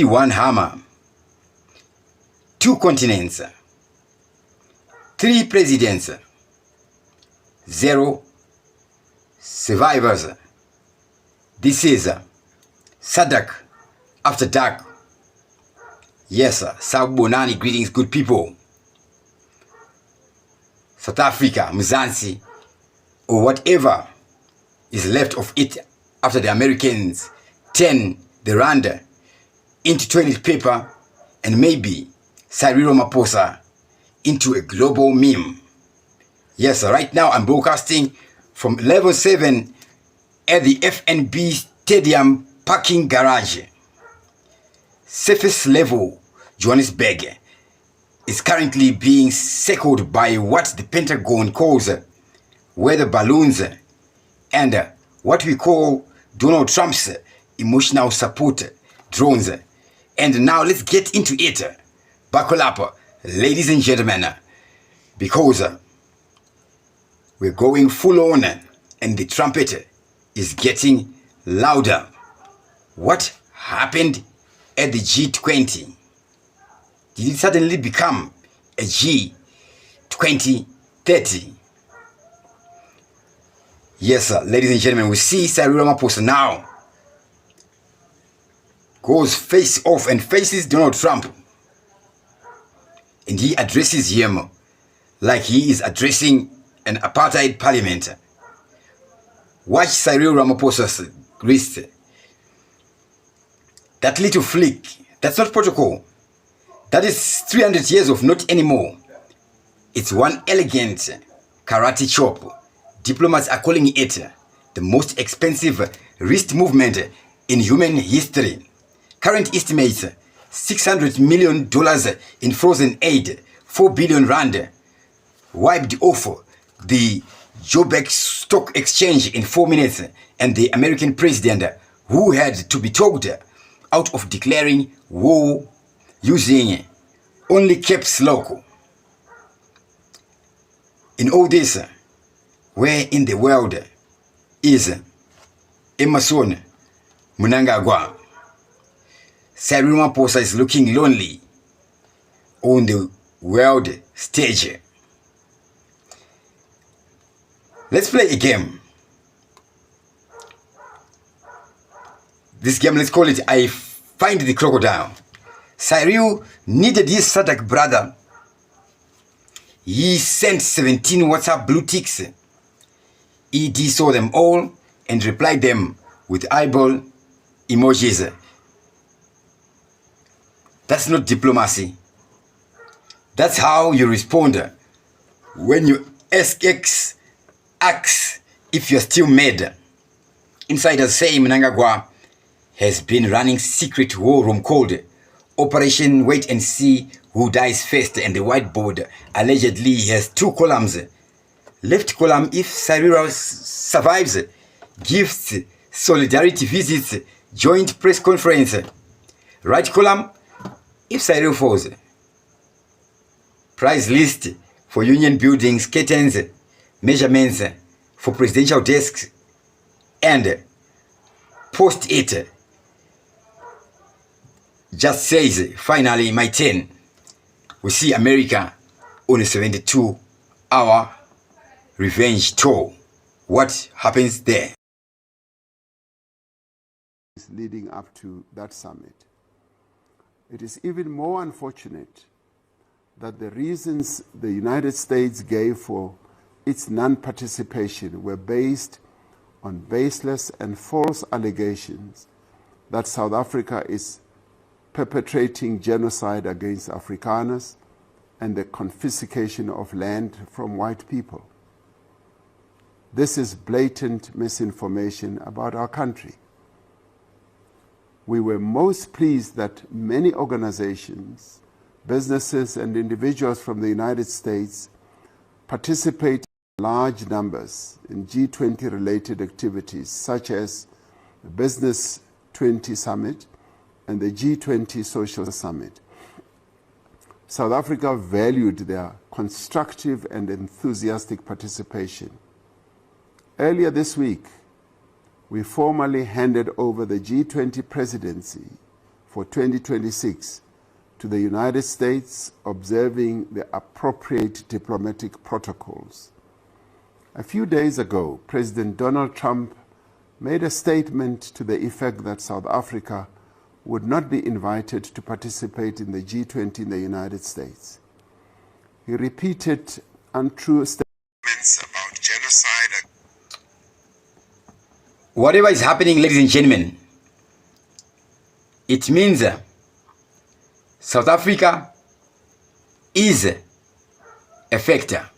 One hammer, two continents, three presidents, zero survivors. This is SADC After Dark. Yes, Sawubonani, greetings, good people. South Africa, Mzansi, or whatever is left of it after the Americans turn the rand into toilet paper and maybe Cyril Ramaphosa into a global meme. Yes, right now I'm broadcasting from level 7 at the FNB Stadium parking garage. Surface level Johannesburg is currently being circled by what the Pentagon calls weather balloons and what we call Donald Trump's emotional support drones. And now let's get into it. Buckle up, ladies and gentlemen, because we're going full on and the trumpet is getting louder. What happened at the G20? Did it suddenly become a G2030? Yes, ladies and gentlemen, we see Cyril Ramaphosa now goes face off and faces Donald Trump. And he addresses him like he is addressing an apartheid parliament. Watch Cyril Ramaphosa's wrist. That little flick, that's not protocol. That is 300 years of not anymore. It's one elegant karate chop. Diplomats are calling it the most expensive wrist movement in human history. Current estimates $600 million in frozen aid, 4 billion rand wiped off the Joburg Stock Exchange in 4 minutes, and the American president who had to be talked out of declaring war using only caps lock. In all this, where in the world is Mnangagwa? Cyril Ramaphosa is looking lonely on the world stage. Let's play a game. This game, let's call it I Find the Crocodile. Cyril needed his SADC brother. He sent 17 WhatsApp blue ticks. ED saw them all and replied them with eyeball emojis. That's not diplomacy. That's how you respond when you ask if you're still mad. Insiders say Mnangagwa has been running secret war room called Operation Wait and See Who Dies First, and the whiteboard allegedly has 2 columns. Left column if Cyril survives, gifts, solidarity visits, joint press conference. Right column if Cyril falls. Price list for union buildings, curtains, measurements for presidential desks, and post it just says, finally my turn. We see America on a 72-hour revenge tour. What happens there? Leading up to that summit. It is even more unfortunate that the reasons the United States gave for its non-participation were based on baseless and false allegations that South Africa is perpetrating genocide against Afrikaners and the confiscation of land from white people. This is blatant misinformation about our country. We were most pleased that many organizations, businesses, and individuals from the United States participate in large numbers in G20-related activities, such as the Business 20 Summit and the G20 Social Summit. South Africa valued their constructive and enthusiastic participation. Earlier this week, we formally handed over the G20 presidency for 2026 to the United States, observing the appropriate diplomatic protocols. A few days ago, President Donald Trump made a statement to the effect that South Africa would not be invited to participate in the G20 in the United States. He repeated untrue statements about genocide. Whatever is happening, ladies and gentlemen, it means South Africa is a factor.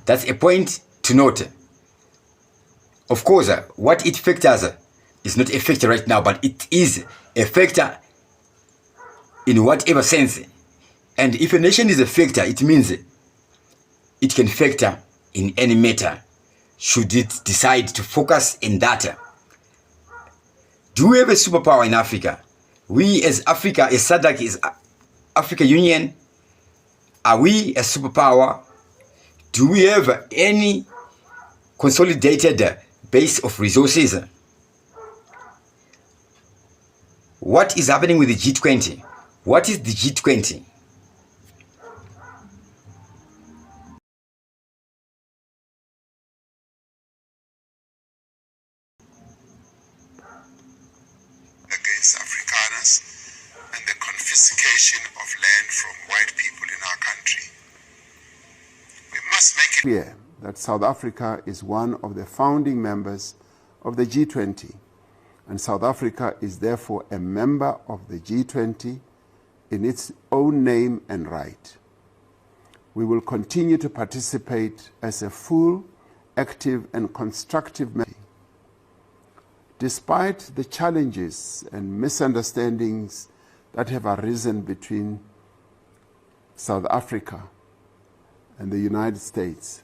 That's a point to note. Of course, what it factors is not a factor right now, but it is a factor in whatever sense. And if a nation is a factor, it means it can factor in any matter should it decide to focus in that. Do we have a superpower in Africa? We as Africa, as SADC, as Africa Union, are we a superpower? Do we have any consolidated base of resources? What is happening with the G20? What is the G20? Against Afrikaners and the confiscation of land from white people in our country. We must make it clear that South Africa is one of the founding members of the G20, and South Africa is therefore a member of the G20 in its own name and right. We will continue to participate as a full, active and constructive member. Despite the challenges and misunderstandings that have arisen between South Africa and the United States,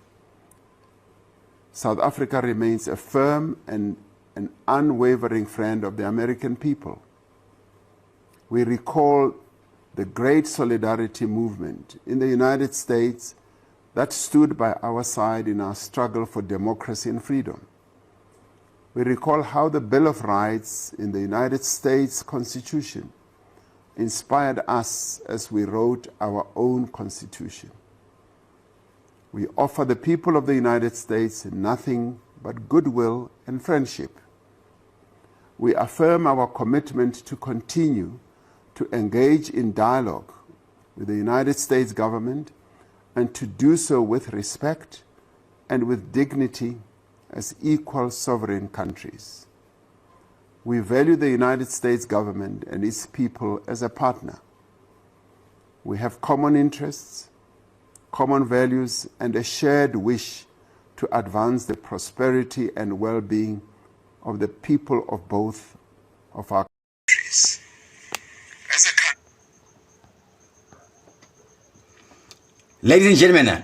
South Africa remains a firm and an unwavering friend of the American people. We recall the great solidarity movement in the United States that stood by our side in our struggle for democracy and freedom. We recall how the Bill of Rights in the United States Constitution inspired us as we wrote our own Constitution. We offer the people of the United States nothing but goodwill and friendship. We affirm our commitment to continue to engage in dialogue with the United States government and to do so with respect and with dignity as equal sovereign countries. We value the United States government and its people as a partner. We have common interests, common values, and a shared wish to advance the prosperity and well-being of the people of both of our countries. As a country, ladies and gentlemen,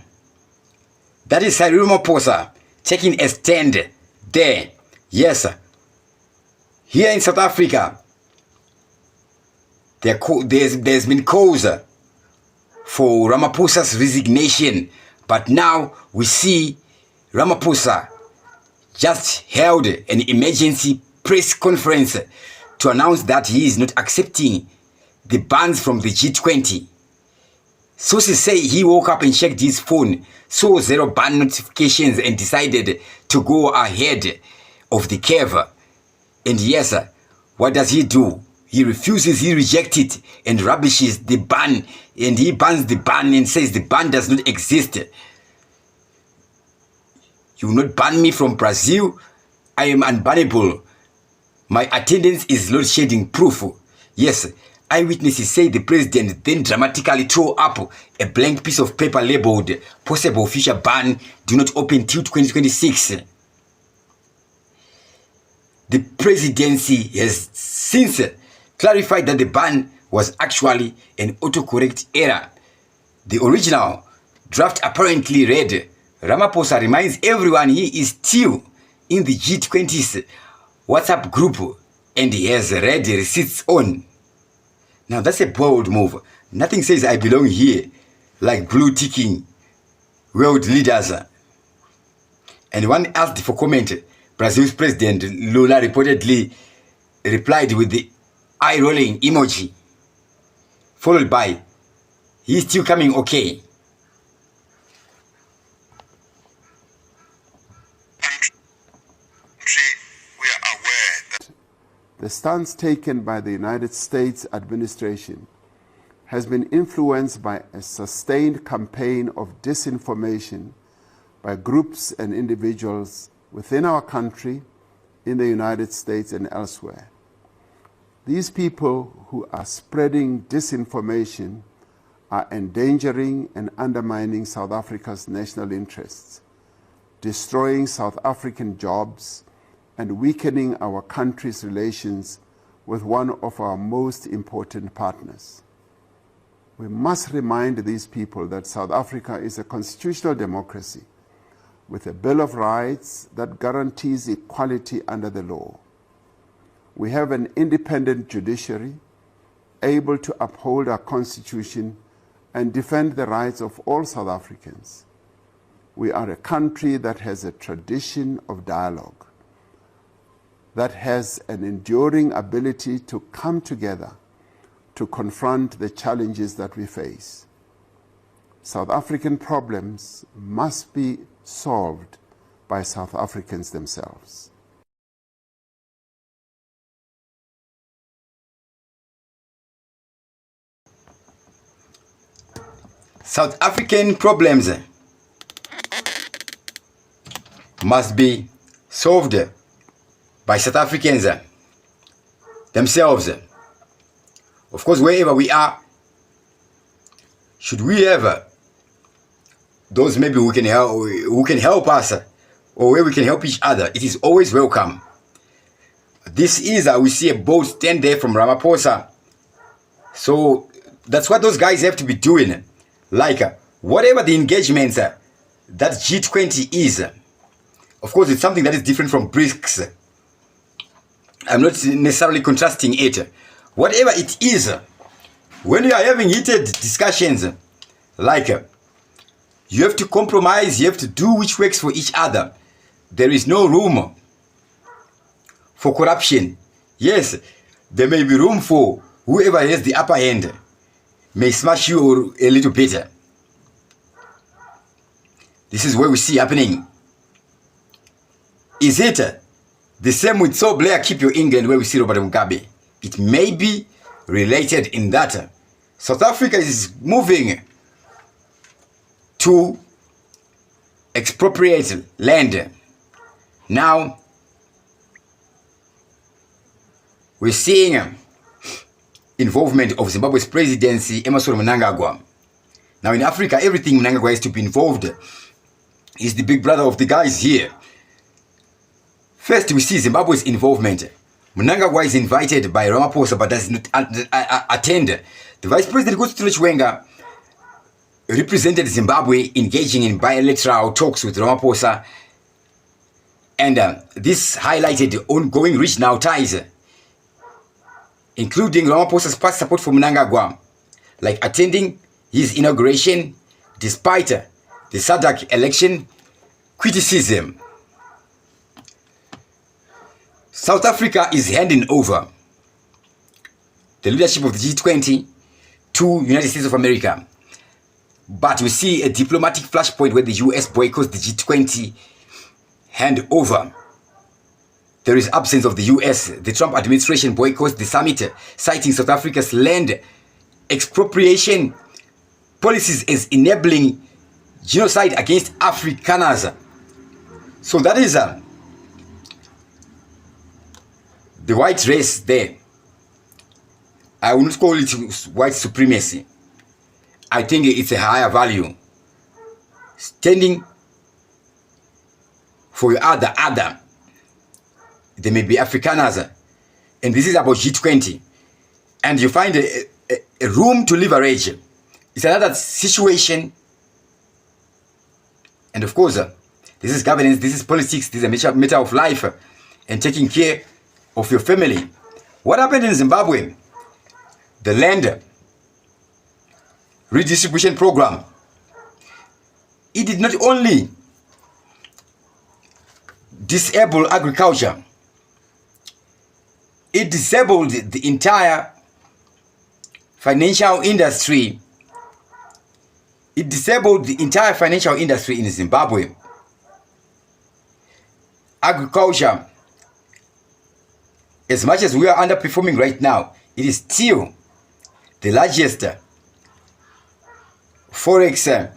that is Ramaphosa taking a stand there. Yes, here in South Africa, there's been cause for Ramaphosa's resignation, but now we see Ramaphosa just held an emergency press conference to announce that he is not accepting the bans from the G20. Sources say he woke up and checked his phone, saw 0 ban notifications and decided to go ahead of the curve. And yes, what does he do? He refuses, he rejects it and rubbishes the ban, and he bans the ban and says the ban does not exist. You will not ban me from Brazil. I am unbannable. My attendance is load shedding proof. Yes, eyewitnesses say the president then dramatically tore up a blank piece of paper labeled possible future ban, do not open till 2026. The presidency has since clarified that the ban was actually an autocorrect error. The original draft apparently read, Ramaphosa reminds everyone he is still in the G20's WhatsApp group and he has read the receipts on. Now that's a bold move. Nothing says I belong here like blue ticking world leaders. And one asked for comment. Brazil's president Lula reportedly replied with the eye rolling emoji, followed by he's still coming okay. We are aware that the stance taken by the United States administration has been influenced by a sustained campaign of disinformation by groups and individuals within our country, in the United States and elsewhere. These people who are spreading disinformation are endangering and undermining South Africa's national interests, destroying South African jobs, and weakening our country's relations with one of our most important partners. We must remind these people that South Africa is a constitutional democracy with a Bill of Rights that guarantees equality under the law. We have an independent judiciary able to uphold our Constitution and defend the rights of all South Africans. We are a country that has a tradition of dialogue, that has an enduring ability to come together to confront the challenges that we face. South African problems must be solved by South Africans themselves. South African problems must be solved by South Africans themselves. Of course, wherever we are, should we have those maybe who can help us, or where we can help each other, it is always welcome. This is we see a bold stand there from Ramaphosa. So that's what those guys have to be doing. Like whatever the engagements that G20 is, of course it's something that is different from BRICS. I'm not necessarily contrasting it. Whatever it is, when you are having heated discussions, like you have to compromise, you have to do which works for each other. There is no room for corruption. Yes, there may be room for whoever has the upper hand may smash you a little bit. This is what we see happening. Is it the same with So Blair, keep your England, where we see Robert Mugabe? It may be related in that South Africa is moving to expropriate land. Now, we're seeing involvement of Zimbabwe's presidency, Emmerson Mnangagwa. Now in Africa, everything Mnangagwa has to be involved. He's the big brother of the guys here. First, we see Zimbabwe's involvement. Mnangagwa is invited by Ramaphosa but does not attend. The vice president, Kositula Chiwenga, represented Zimbabwe engaging in bilateral talks with Ramaphosa, and this highlighted the ongoing regional ties, including Ramaphosa's past support for Mnangagwa, like attending his inauguration despite the SADC election criticism. South Africa is handing over the leadership of the G20 to United States of America. But we see a diplomatic flashpoint where the US boycotts the G20 handover. There is absence of the US. The Trump administration boycotts the summit, citing South Africa's land expropriation policies as enabling genocide against Afrikaners. So that is the white race there. I will not call it white supremacy. I think it's a higher value. Standing for your other. There may be Afrikaners, and this is about G20. And you find a room to leverage. It's another situation. And of course, this is governance, this is politics, this is a matter of life and taking care of your family. What happened in Zimbabwe? The land redistribution program. It did not only disable agriculture, It disabled the entire financial industry. It disabled the entire financial industry in Zimbabwe. Agriculture, as much as we are underperforming right now, it is still the largest forex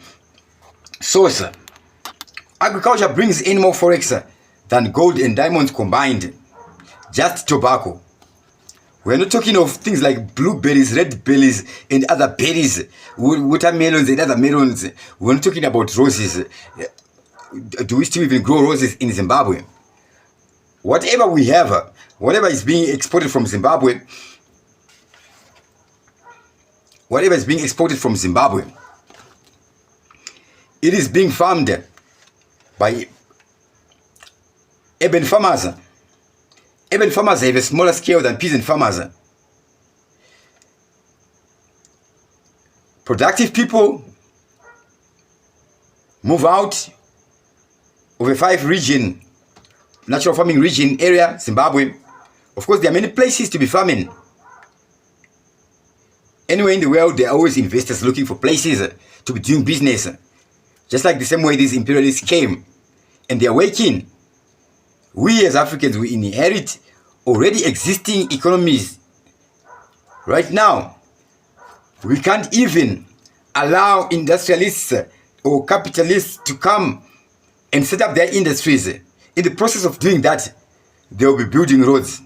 source. Agriculture brings in more forex than gold and diamonds combined. Just tobacco. We're not talking of things like blueberries, red berries, and other berries, watermelons and other melons. We're not talking about roses. Do we still even grow roses in Zimbabwe? Whatever we have, whatever is being exported from Zimbabwe, it is being farmed by urban farmers. Urban farmers have a smaller scale than peasant farmers. Productive people move out of a 5-region natural farming region area, Zimbabwe. Of course, there are many places to be farming. Anywhere in the world, there are always investors looking for places to be doing business. Just like the same way these imperialists came and they are working. We as Africans, we inherit already existing economies. Right now, we can't even allow industrialists or capitalists to come and set up their industries. In the process of doing that, they will be building roads.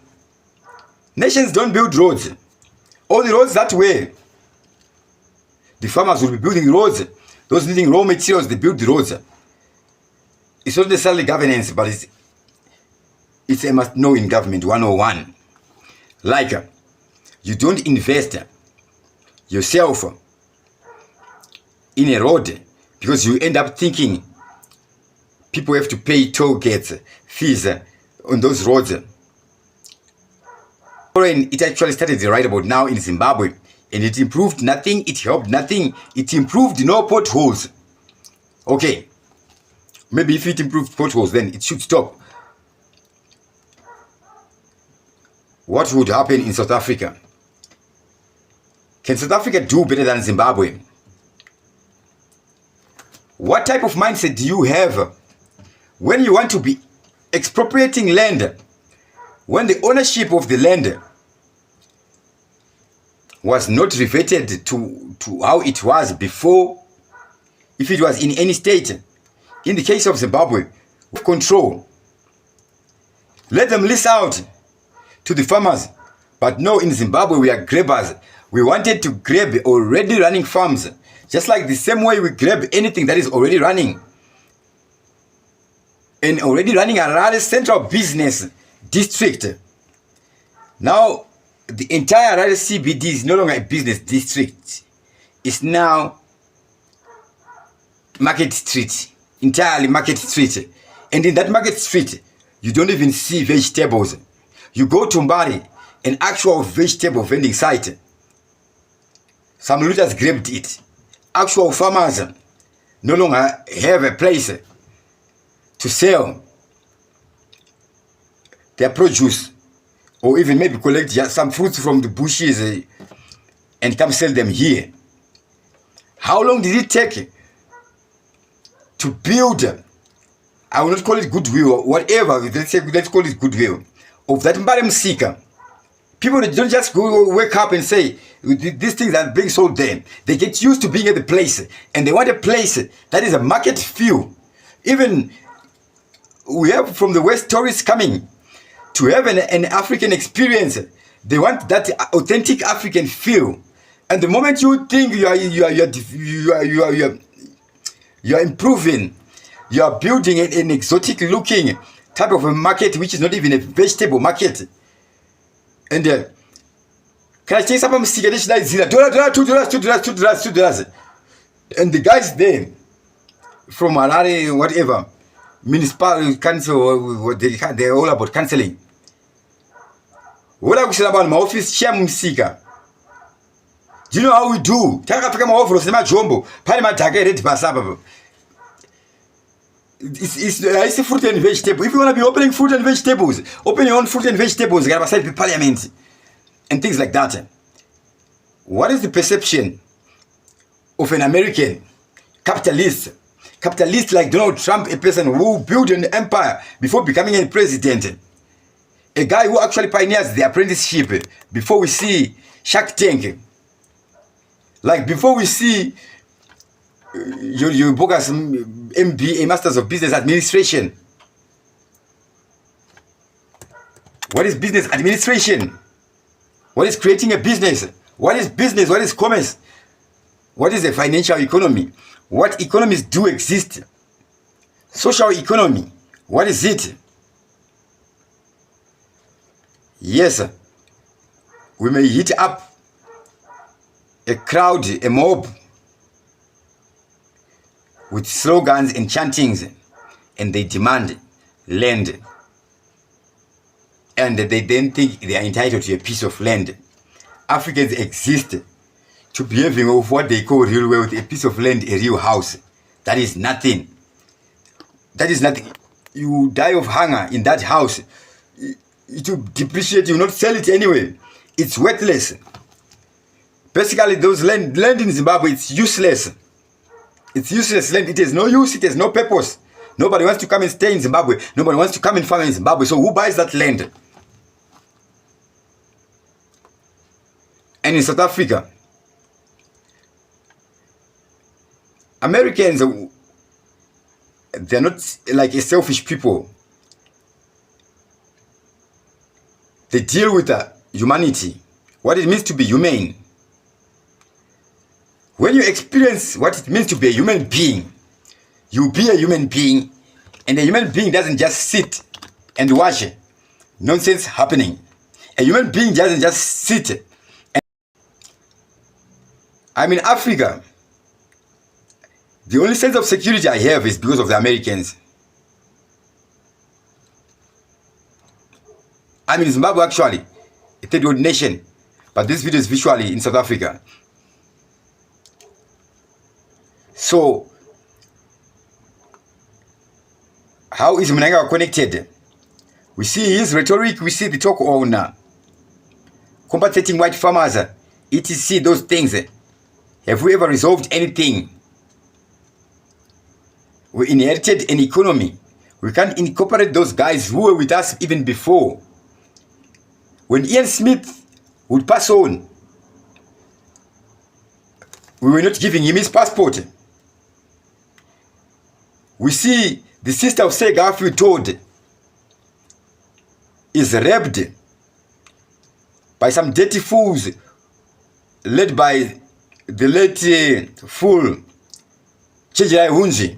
Nations don't build roads. All the roads that way, the farmers will be building roads. Those needing raw materials, they build the roads. It's not necessarily governance, but it's a must know in government 101. Like, you don't invest yourself in a road because you end up thinking people have to pay toll gates, fees on those roads. It actually started right about now in Zimbabwe, and it improved nothing, it helped nothing, it improved no potholes. Okay, maybe if it improved potholes, then it should stop. What would happen in South Africa? Can South Africa do better than Zimbabwe? What type of mindset do you have when you want to be expropriating land, when the ownership of the land was not reverted to how it was before? If it was in any state, in the case of Zimbabwe, control. Let them lease out to the farmers. But no, in Zimbabwe, we are grabbers. We wanted to grab already running farms, just like the same way we grab anything that is already running. And already running around a central business district. Now, the entire Harare CBD is no longer a business district. It's now Market Street, entirely Market Street. And in that Market Street, you don't even see vegetables. You go to Mbari, an actual vegetable vending site. Some looters grabbed it. Actual farmers no longer have a place to sell their produce, or even maybe collect some fruits from the bushes and come sell them here. How long did it take to build, I will not call it goodwill, or whatever, let's call it goodwill, of that Mbari Msika? People don't just go wake up and say, these things are being sold there. They get used to being at the place, and they want a place that is a market feel. Even we have from the West tourists coming to have an African experience. They want that authentic African feel. And the moment you think you are improving, you are building an exotic looking type of a market, which is not even a vegetable market. And can I change some cigarettes like $2, and the guys there from Harare, whatever, municipal council, they're all about cancelling. What I was about my office, Musika. Do you know how we do? It's fruit and vegetable. If you want to be opening fruit and vegetables, open your own fruit and vegetables, get outside the parliament and things like that. What is the perception of an American capitalist? Capitalist like Donald Trump, a person who built an empire before becoming a president. A guy who actually pioneers the apprenticeship before we see Shark Tank. Like before we see your bogus MBA, Masters of Business Administration. What is business administration? What is creating a business? What is business? What is commerce? What is a financial economy? What economies do exist? Social economy. What is it? Yes, we may hit up a crowd, a mob, with slogans and chantings, and they demand land. And they then think they are entitled to a piece of land. Africans exist to be having of what they call real wealth, a piece of land, a real house. That is nothing. That is nothing. You die of hunger in that house. It will depreciate, you will not sell it anyway. It's worthless. Basically, those land in Zimbabwe, it's useless. It's useless land. It has no use, it has no purpose. Nobody wants to come and stay in Zimbabwe. Nobody wants to come and farm in Zimbabwe. So who buys that land? And in South Africa, Americans, they're not like a selfish people. They deal with humanity, what it means to be humane. When you experience what it means to be a human being, you be a human being, and a human being doesn't just sit and watch nonsense happening. A human being doesn't just sit. I'm in Africa. The only sense of security I have is because of the Americans. I'm in Zimbabwe actually, a third world nation, but this video is visually in South Africa. So, how is Mnangagwa connected? We see his rhetoric, we see the talk on compensating white farmers, etc. Those things. Have we ever resolved anything? We inherited an economy. We can't incorporate those guys who were with us even before. When Ian Smith would pass on, we were not giving him his passport. We see the sister of Sir Garfield Todd is raped by some dirty fools led by the late fool Chejirai Hunji.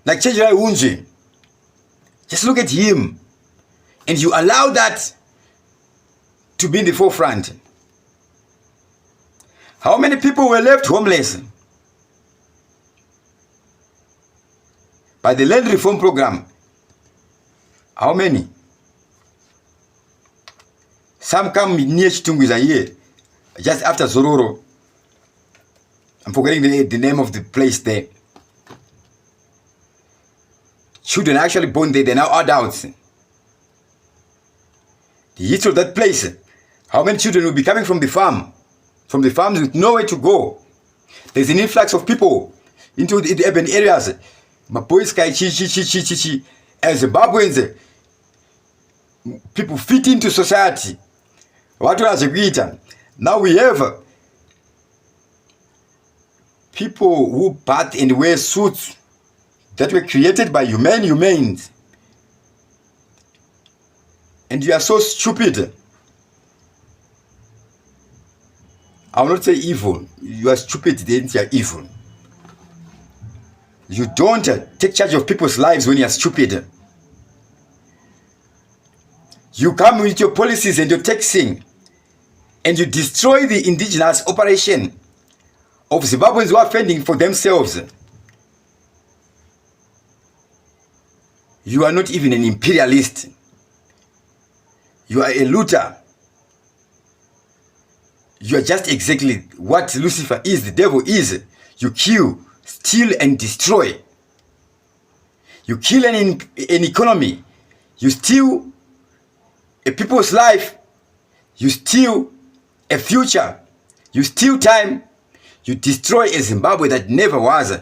Like Chejirai Hunji. Just look at him. And you allow that to be in the forefront. How many people were left homeless by the land reform program? How many? Some come near Chitungwiza here, just after Zororo. I'm forgetting the name of the place there. Children actually born there, they're now adults. The history of that place. How many children will be coming from the farm? From the farms with nowhere to go. There's an influx of people into the urban areas. As Zimbabweans, people fit into society. Now we have people who bath and wear suits that were created by humanes. And you are so stupid. I will not say evil. You are stupid, then you are evil. You don't take charge of people's lives when you are stupid. You come with your policies and your taxing, and you destroy the indigenous operation of Zimbabweans who are fending for themselves. You are not even an imperialist. You are a looter. You are just exactly what Lucifer is, the devil is. You kill, steal, and destroy. You kill an economy. You steal a people's life. You steal a future. You steal time. You destroy a Zimbabwe that never was.